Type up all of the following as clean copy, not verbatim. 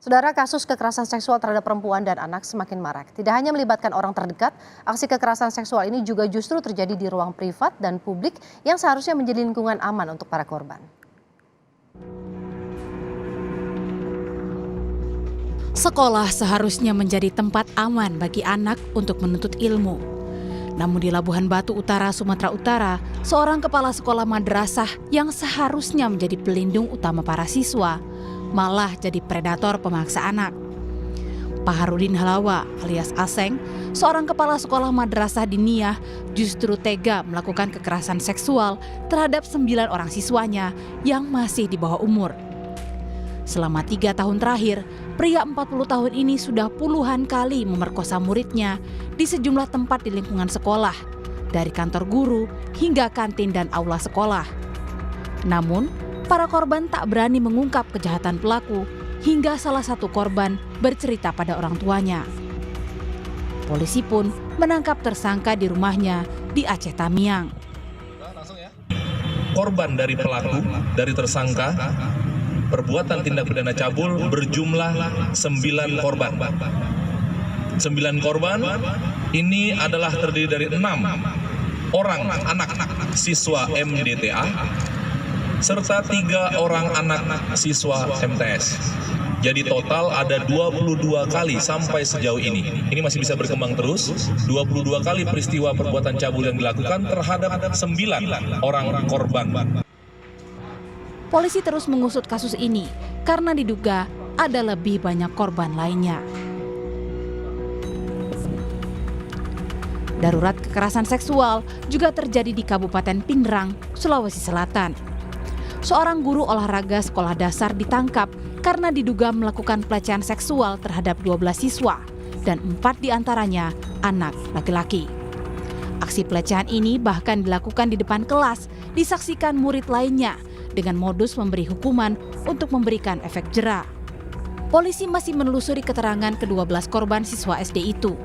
Saudara, kasus kekerasan seksual terhadap perempuan dan anak semakin marak. Tidak hanya melibatkan orang terdekat, aksi kekerasan seksual ini juga justru terjadi di ruang privat dan publik yang seharusnya menjadi lingkungan aman untuk para korban. Sekolah seharusnya menjadi tempat aman bagi anak untuk menuntut ilmu. Namun di Labuhan Batu Utara, Sumatera Utara, seorang kepala sekolah madrasah yang seharusnya menjadi pelindung utama para siswa, malah jadi predator pemaksa anak. Paharudin Halawa alias Aseng, seorang kepala sekolah madrasah di Niah, justru tega melakukan kekerasan seksual terhadap 9 orang siswanya yang masih di bawah umur. Selama 3 tahun terakhir, pria 40 tahun ini sudah puluhan kali memerkosa muridnya di sejumlah tempat di lingkungan sekolah, dari kantor guru hingga kantin dan aula sekolah. Namun, para korban tak berani mengungkap kejahatan pelaku hingga salah satu korban bercerita pada orang tuanya. Polisi pun menangkap tersangka di rumahnya di Aceh Tamiang. Korban dari pelaku, dari tersangka, perbuatan tindak pidana cabul berjumlah 9 korban. 9 korban ini adalah terdiri dari 6 orang anak siswa MDTA serta 3 orang anak siswa MTS. Jadi total ada 22 kali sampai sejauh ini. Ini masih bisa berkembang terus. 22 kali peristiwa perbuatan cabul yang dilakukan terhadap 9 orang korban. Polisi terus mengusut kasus ini karena diduga ada lebih banyak korban lainnya. Darurat kekerasan seksual juga terjadi di Kabupaten Pindrang, Sulawesi Selatan. Seorang guru olahraga sekolah dasar ditangkap karena diduga melakukan pelecehan seksual terhadap 12 siswa dan 4 diantaranya anak laki-laki. Aksi pelecehan ini bahkan dilakukan di depan kelas, disaksikan murid lainnya dengan modus memberi hukuman untuk memberikan efek jera. Polisi masih menelusuri keterangan ke-12 korban siswa SD itu.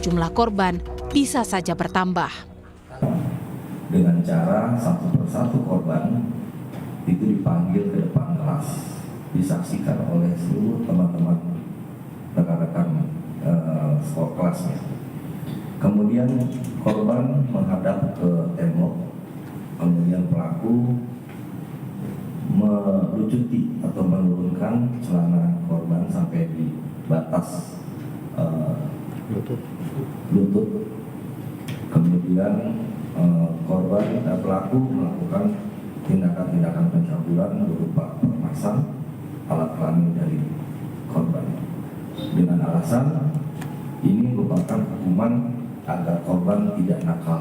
Jumlah korban bisa saja bertambah. Dengan cara satu persatu korban itu dipanggil ke depan kelas, disaksikan oleh seluruh teman-teman rekan-rekan sekolah kelasnya. Kemudian korban menghadap ke tembok, kemudian pelaku melucuti atau menurunkan celana korban sampai di batas lutut. Kemudian korban dan pelaku melakukan tindakan-tindakan pencabulan berupa permasang alat kelamin dari korban dengan alasan ini merupakan hukuman agar korban tidak nakal.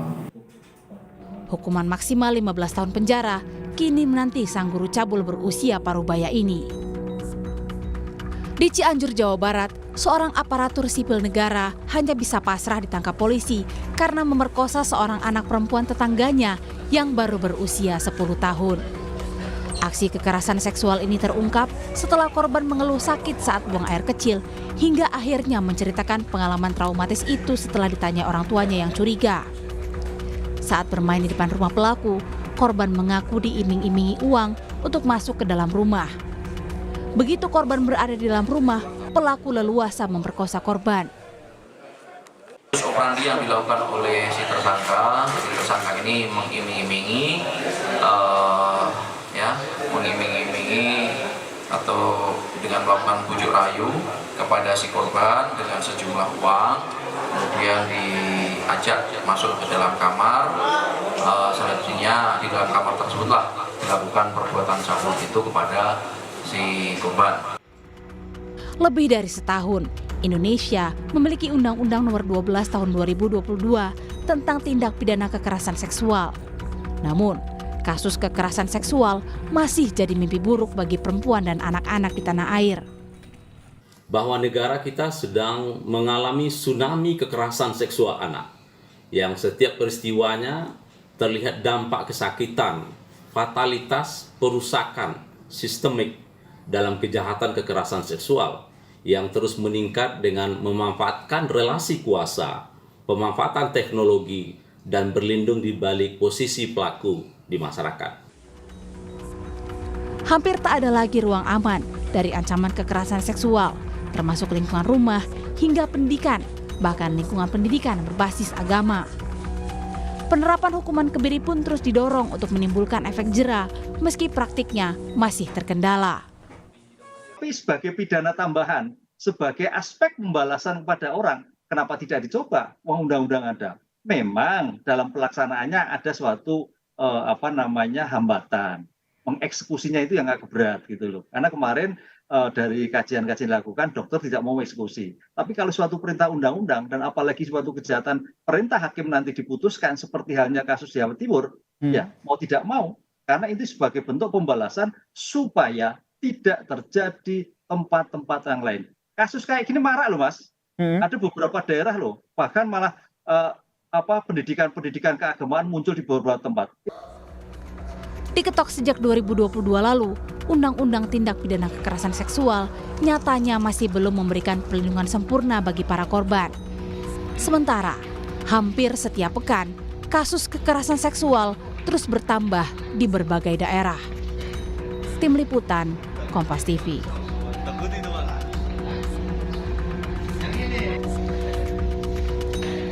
Hukuman maksimal 15 tahun penjara kini menanti sang guru cabul berusia parubaya ini. Di Cianjur, Jawa Barat, seorang aparatur sipil negara hanya bisa pasrah ditangkap polisi karena memerkosa seorang anak perempuan tetangganya yang baru berusia 10 tahun. Aksi kekerasan seksual ini terungkap setelah korban mengeluh sakit saat buang air kecil hingga akhirnya menceritakan pengalaman traumatis itu setelah ditanya orang tuanya yang curiga. Saat bermain di depan rumah pelaku, korban mengaku diiming-imingi uang untuk masuk ke dalam rumah. Begitu korban berada di dalam rumah, pelaku leluasa memperkosa korban. Operandi yang dilakukan oleh si tersangka, jadi tersangka ini mengiming-imingi, atau dengan melakukan bujuk rayu kepada si korban dengan sejumlah uang, kemudian diajak masuk ke dalam kamar. Selanjutnya di dalam kamar tersebutlah dilakukan perbuatan cabul itu kepada si korban. Lebih dari setahun, Indonesia memiliki Undang-Undang Nomor 12 Tahun 2022 tentang tindak pidana kekerasan seksual. Namun, kasus kekerasan seksual masih jadi mimpi buruk bagi perempuan dan anak-anak di tanah air. Bahwa negara kita sedang mengalami tsunami kekerasan seksual anak, yang setiap peristiwanya terlihat dampak kesakitan, fatalitas, perusakan sistemik dalam kejahatan kekerasan seksual yang terus meningkat dengan memanfaatkan relasi kuasa, pemanfaatan teknologi, dan berlindung di balik posisi pelaku di masyarakat. Hampir tak ada lagi ruang aman dari ancaman kekerasan seksual, termasuk lingkungan rumah hingga pendidikan, bahkan lingkungan pendidikan berbasis agama. Penerapan hukuman kebiri pun terus didorong untuk menimbulkan efek jera, meski praktiknya masih terkendala. Tapi sebagai pidana tambahan, sebagai aspek pembalasan kepada orang, kenapa tidak dicoba? Wong undang-undang ada. Memang dalam pelaksanaannya ada suatu hambatan. Mengeksekusinya itu yang agak berat gitu loh. Karena kemarin dari kajian-kajian dilakukan, dokter tidak mau eksekusi. Tapi kalau suatu perintah undang-undang dan apalagi suatu kejahatan perintah hakim nanti diputuskan seperti halnya kasus Jawa Timur, ya mau tidak mau, karena itu sebagai bentuk pembalasan supaya tidak terjadi tempat-tempat yang lain. Kasus kayak gini marak loh Mas. Ada beberapa daerah loh, bahkan malah pendidikan keagamaan muncul di beberapa tempat. Diketok sejak 2022 lalu, Undang-Undang Tindak Pidana Kekerasan Seksual nyatanya masih belum memberikan perlindungan sempurna bagi para korban. Sementara, hampir setiap pekan, kasus kekerasan seksual terus bertambah di berbagai daerah. Tim Liputan, Kompas TV.